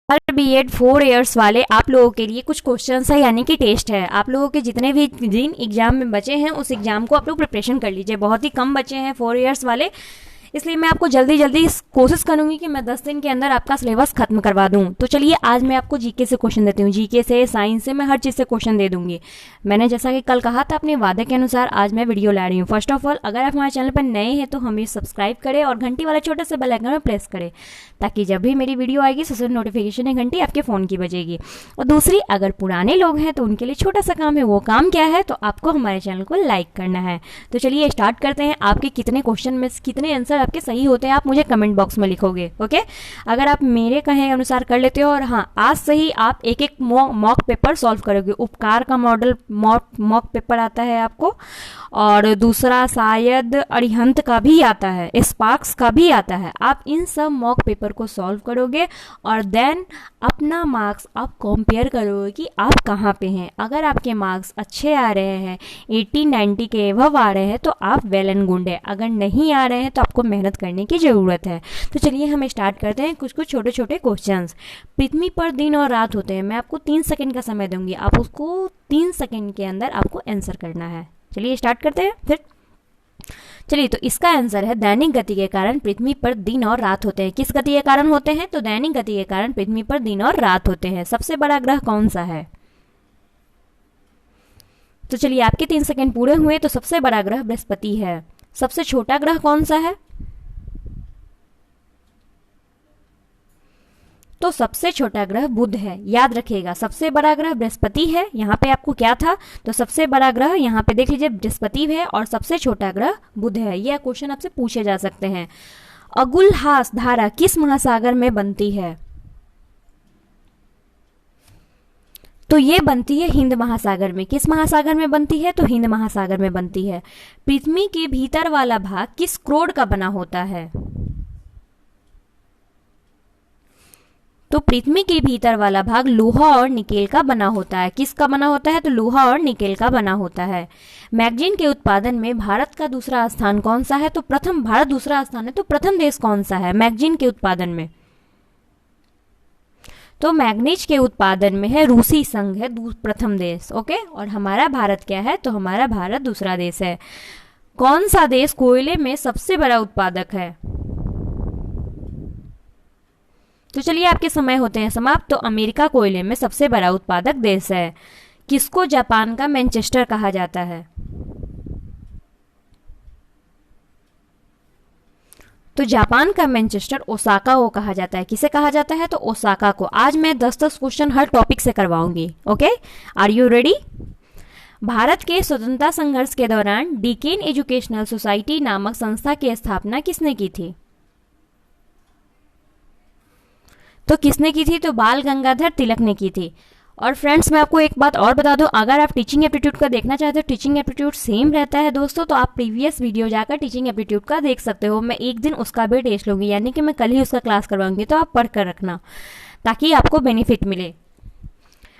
हर BEd 4 years वाले आप लोगों के लिए कुछ क्वेश्चंस है, यानी कि टेस्ट है। आप लोगों के जितने भी दिन एग्जाम में बचे हैं उस एग्जाम को आप लोग प्रिपरेशन कर लीजिए। बहुत ही कम बचे हैं 4 इयर्स वाले, इसलिए मैं आपको जल्दी जल्दी कोशिश करूंगी कि मैं 10 दिन के अंदर आपका सिलेबस खत्म करवा दूं। तो चलिए आज मैं आपको जीके से क्वेश्चन देती हूँ। जीके से, साइंस से, मैं हर चीज़ से क्वेश्चन दे दूंगी। मैंने जैसा कि कल कहा था अपने वादे के अनुसार आज मैं वीडियो ला रही हूँ। फर्स्ट ऑफ ऑल, अगर आप हमारे चैनल पर नए हैं तो हमें सब्सक्राइब करें और घंटी वाला छोटे से बेल आइकन में प्रेस करें, ताकि जब भी मेरी वीडियो आएगी सबसे नोटिफिकेशन घंटी आपके फ़ोन की बजेगी। और दूसरी, अगर पुराने लोग हैं तो उनके लिए छोटा सा काम है। वो काम क्या है? तो आपको हमारे चैनल को लाइक करना है। तो चलिए स्टार्ट करते हैं। आपके कितने क्वेश्चन में कितने आंसर आपके सही होते हैं आप मुझे कमेंट बॉक्स में लिखोगे। ओके, अगर आप मेरे कहे अनुसार कर लेते हो और हाँ आज से ही आप एक एक मॉक पेपर सॉल्व करोगे। उपकार का मॉडल मॉक पेपर आता है आपको, और दूसरा शायद अरिहंत का भी आता है, स्पार्क्स का भी आता है। आप इन सब मॉक पेपर को सॉल्व करोगे और देन अपना मार्क्स आप कंपेयर करोगे कि आप कहाँ पे हैं। अगर आपके मार्क्स अच्छे आ रहे हैं, 80-90 के एवव आ रहे हैं, तो आप वेल एंड गुड है। अगर नहीं आ रहे हैं तो आपको मेहनत करने की ज़रूरत है। तो चलिए हम स्टार्ट करते हैं। कुछ कुछ छोटे छोटे क्वेश्चंस। पृथ्वी पर दिन और रात होते हैं। मैं आपको 3 सेकंड का समय दूंगी, आप उसको 3 सेकंड के अंदर आपको आंसर करना है। चलिए स्टार्ट करते हैं फिर। चलिए, तो इसका आंसर है दैनिक गति के कारण पृथ्वी पर दिन और रात होते हैं। किस गति के कारण होते हैं? तो दैनिक गति के कारण पृथ्वी पर दिन और रात होते हैं। सबसे बड़ा ग्रह कौन सा है? तो चलिए आपके 3 सेकंड पूरे हुए। तो सबसे बड़ा ग्रह बृहस्पति है। सबसे छोटा ग्रह कौन सा है? तो सबसे छोटा ग्रह बुध है। याद रखिएगा, सबसे बड़ा ग्रह बृहस्पति है। यहाँ पे आपको क्या था? तो सबसे बड़ा ग्रह यहाँ पे देख लीजिए बृहस्पति है और सबसे छोटा ग्रह बुध है। यह क्वेश्चन आपसे पूछे जा सकते हैं। अगुलहास धारा किस महासागर में बनती है? तो ये बनती है हिंद महासागर में। किस महासागर में बनती है? तो हिंद महासागर में बनती है। पृथ्वी के भीतर वाला भाग किस क्रोड का बना होता है? तो पृथ्वी के भीतर वाला भाग लोहा और निकेल का बना होता है। किसका बना होता है? तो लोहा और निकेल का बना होता है। मैगजीन के उत्पादन में भारत का दूसरा स्थान कौन सा है? तो प्रथम, भारत दूसरा स्थान है, तो प्रथम देश कौन सा है मैगजीन के उत्पादन में? तो मैग्नीज के उत्पादन में है रूसी संघ है प्रथम देश। ओके, और हमारा भारत क्या है? तो हमारा भारत दूसरा देश है। कौन सा देश कोयले में सबसे बड़ा उत्पादक है? तो चलिए आपके समय होते हैं समाप्त। तो अमेरिका कोयले में सबसे बड़ा उत्पादक देश है। किसको जापान का मैनचेस्टर कहा जाता है? तो जापान का मैनचेस्टर ओसाका को कहा जाता है। किसे कहा जाता है? तो ओसाका को। आज मैं 10-10 क्वेश्चन हर टॉपिक से करवाऊंगी। Okay, are you ready? Bharat के स्वतंत्रता संघर्ष के दौरान डीकेन एजुकेशनल सोसाइटी नामक संस्था की स्थापना किसने की थी? तो किसने की थी? तो बाल गंगाधर तिलक ने की थी। और फ्रेंड्स, मैं आपको एक बात और बता दूं, अगर आप टीचिंग एप्टीट्यूड का देखना चाहते हो, टीचिंग एप्टीट्यूड सेम रहता है दोस्तों, तो आप प्रीवियस वीडियो जाकर टीचिंग एप्टीट्यूड का देख सकते हो। मैं एक दिन उसका भी टेस्ट लूंगी, यानी कि मैं कल ही उसका क्लास करवाऊंगी, तो आप पढ़ कर रखना ताकि आपको बेनिफिट मिले।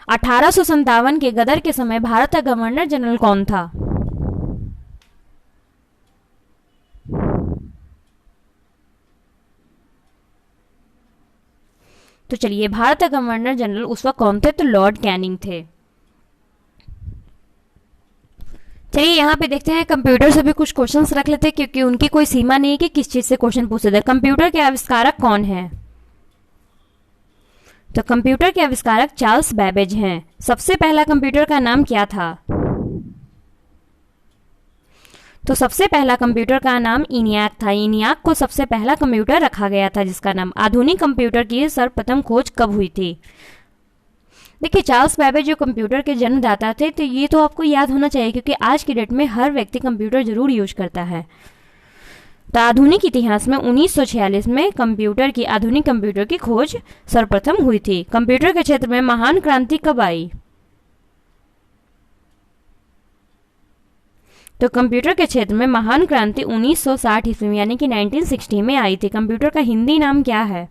1857 के गदर के समय भारत का गवर्नर जनरल कौन था? तो चलिए, भारत का गवर्नर जनरल उस वक्त कौन थे? तो लॉर्ड कैनिंग थे। चलिए यहाँ पे देखते हैं, कंप्यूटर से भी कुछ क्वेश्चंस रख लेते हैं, क्योंकि उनकी कोई सीमा नहीं है कि किस चीज से क्वेश्चन पूछे थे। कंप्यूटर के आविष्कारक कौन है? तो कंप्यूटर के आविष्कारक चार्ल्स बैबेज हैं। सबसे पहला कंप्यूटर का नाम क्या था? तो सबसे पहला कंप्यूटर का नाम इनियाक था। इनियाक को सबसे पहला कंप्यूटर रखा गया था जिसका नाम। आधुनिक कंप्यूटर की सर्वप्रथम खोज कब हुई थी? देखिए, चार्ल्स बैबेज जो कंप्यूटर के जन्मदाता थे, तो ये तो आपको याद होना चाहिए, क्योंकि आज की डेट में हर व्यक्ति कंप्यूटर जरूर यूज करता है। तो आधुनिक इतिहास में 1946 में आधुनिक कंप्यूटर की खोज सर्वप्रथम हुई थी। कंप्यूटर के क्षेत्र में महान क्रांति कब आई? तो कंप्यूटर के क्षेत्र में महान क्रांति 1960 ईस्वी में, यानी कि 1960 में आई थी। कंप्यूटर का हिंदी नाम क्या है?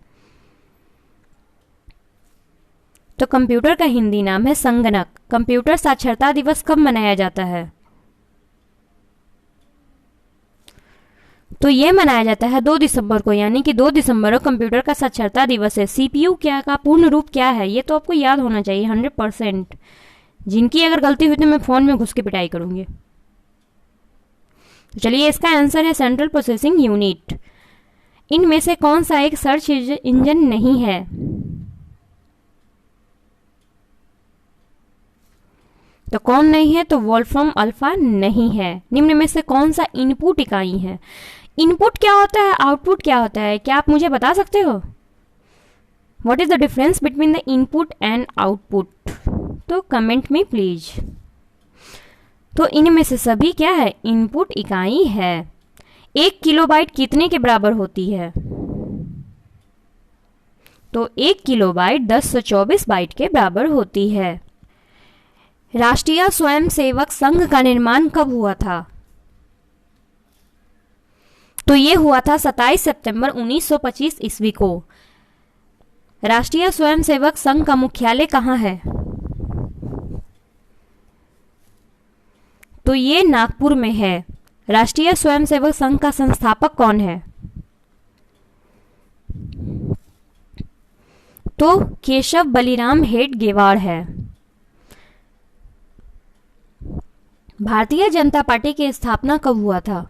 तो कंप्यूटर का हिंदी नाम है संगणक। कंप्यूटर साक्षरता दिवस कब मनाया जाता है? तो ये मनाया जाता है 2 दिसंबर को, यानी कि 2 दिसंबर को कंप्यूटर का साक्षरता दिवस है। सीपीयू क्या का पूर्ण रूप क्या है, ये तो आपको याद होना चाहिए 100%। जिनकी अगर गलती हुई तो मैं फ़ोन में घुस के पिटाई करूँगी। तो चलिए, इसका आंसर है सेंट्रल प्रोसेसिंग यूनिट। इनमें से कौन सा एक सर्च इंजन नहीं है? तो कौन नहीं है? तो वोल्फ्राम अल्फा नहीं है। निम्न में से कौन सा इनपुट इकाई है? इनपुट क्या होता है, आउटपुट क्या होता है, क्या आप मुझे बता सकते हो? What is the difference between the input and output? तो कमेंट में प्लीज। तो इनमें से सभी क्या है? इनपुट इकाई है। 1 किलोबाइट कितने के बराबर होती है? तो 1 किलोबाइट 1024 बाइट के बराबर होती है। राष्ट्रीय स्वयंसेवक संघ का निर्माण कब हुआ था? तो ये हुआ था 27 सितंबर 1925 ईस्वी को। राष्ट्रीय स्वयंसेवक संघ का मुख्यालय कहाँ है? तो ये नागपुर में है। राष्ट्रीय स्वयंसेवक संघ का संस्थापक कौन है? तो केशव बलिराम हेडगेवार है। भारतीय जनता पार्टी की स्थापना कब हुआ था?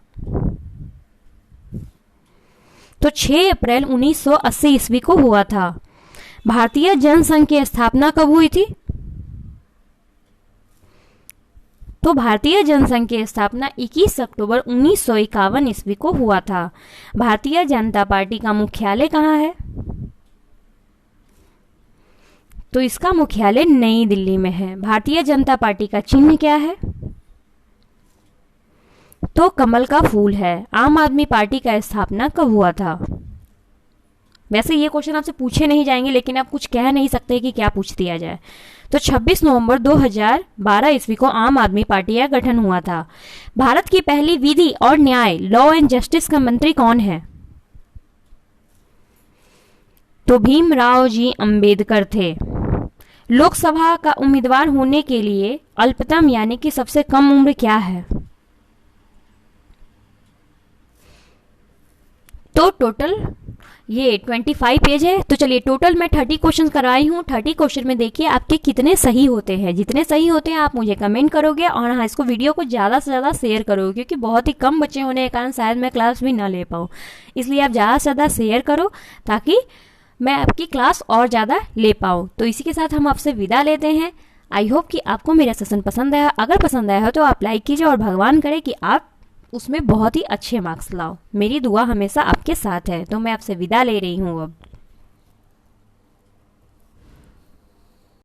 तो 6 अप्रैल 1980 ईस्वी को हुआ था। भारतीय जनसंघ की स्थापना कब हुई थी? तो भारतीय जनसंघ की स्थापना 21 अक्टूबर 1951 ईस्वी को हुआ था। भारतीय जनता पार्टी का मुख्यालय कहाँ है? तो इसका मुख्यालय नई दिल्ली में है। भारतीय जनता पार्टी का चिन्ह क्या है? तो कमल का फूल है। आम आदमी पार्टी का स्थापना कब हुआ था? वैसे ये क्वेश्चन आपसे पूछे नहीं जाएंगे, लेकिन आप कुछ कह नहीं सकते कि क्या पूछ दिया जाए। तो 26 नवंबर 2012 ईस्वी को आम आदमी पार्टी का गठन हुआ था। भारत की पहली विधि और न्याय लॉ एंड जस्टिस का मंत्री कौन है? तो भीमराव जी अंबेडकर थे। लोकसभा का उम्मीदवार होने के लिए अल्पतम यानी कि सबसे कम उम्र क्या है? तो टोटल ये 25 पेज है। तो चलिए, टोटल मैं 30 क्वेश्चन कराई हूँ। 30 क्वेश्चन में देखिए आपके कितने सही होते हैं। जितने सही होते हैं आप मुझे कमेंट करोगे, और हाँ, इसको वीडियो को ज़्यादा से ज़्यादा शेयर करोगे, क्योंकि बहुत ही कम बच्चे होने के कारण शायद मैं क्लास भी ना ले पाऊँ। इसलिए आप ज़्यादा से ज़्यादा शेयर करो ताकि मैं आपकी क्लास और ज़्यादा ले पाऊँ। तो इसी के साथ हम आपसे विदा लेते हैं। आई होप कि आपको मेरा सेशन पसंद आया। अगर पसंद आया हो तो आप लाइक कीजिए और भगवान करे कि आप उसमें बहुत ही अच्छे मार्क्स लाओ। मेरी दुआ हमेशा आपके साथ है। तो मैं आपसे विदा ले रही हूँ अब।